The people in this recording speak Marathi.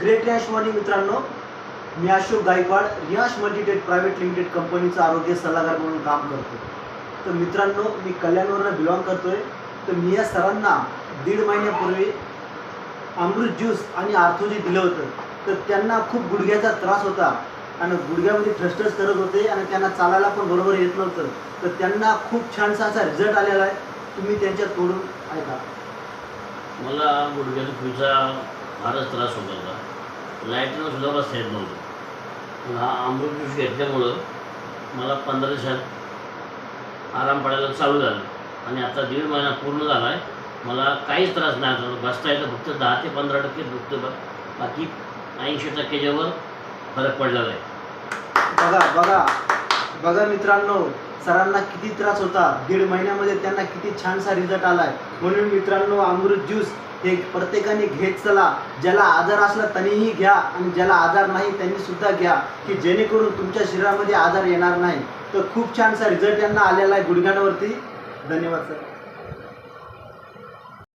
ग्रेट रियांश मॉर्निंग मित्रांनो, मी Ashok Gaikwad Riyansh multitech private limited कंपनीचा आरोग्य सल्लागार म्हणून काम करतो। तर मित्रांनो, मी कल्याणवरून बिलॉंग करतोय। तर मी या सरांना 1.5 महिन्यापूर्वी अमृत ज्यूस आणि आर्थोजी दिलं होतं। तर त्यांना खूप गुडघ्याचा त्रास होता आणि गुडघ्यामध्ये ठसठस करत होते आणि त्यांना चालायला पण बरोबर येत नव्हतं। तर त्यांना खूप छानसा असा रिझल्ट आलेला आहे। तुम्ही त्यांच्या तोडून ऐका। मला गुडघ्याचा खुईचा फारच त्रास होत होता। लाईटनं सुद्धा बसता येत नव्हतं। हा अमृत ज्यूस घेतल्यामुळं मला 15 दिवसात आराम पडायला चालू झालं आणि आता 1.5 महिना पूर्ण झाला आहे। मला काहीच त्रास नाही झाला। बसता येतं, फक्त 10 ते 15% दुखतं, बाकी 80% वर फरक पडलेला आहे। बघा बघा बघा मित्रांनो, सरांना किती त्रास होता, 1.5 महिन्यामध्ये त्यांना किती छानसा रिझल्ट आलाय। म्हणून मित्रांनो, अमृत ज्यूस हे प्रत्येकाने घेत चला। ज्याला आजार असला त्यांनीही घ्या आणि ज्याला आजार नाही त्यांनी सुद्धा घ्या, की जेणेकरून तुमच्या शरीरामध्ये आजार येणार नाही। तर खूप छानसा रिझल्ट यांना आलेला आहे गुडघ्यांवरती। धन्यवाद सर।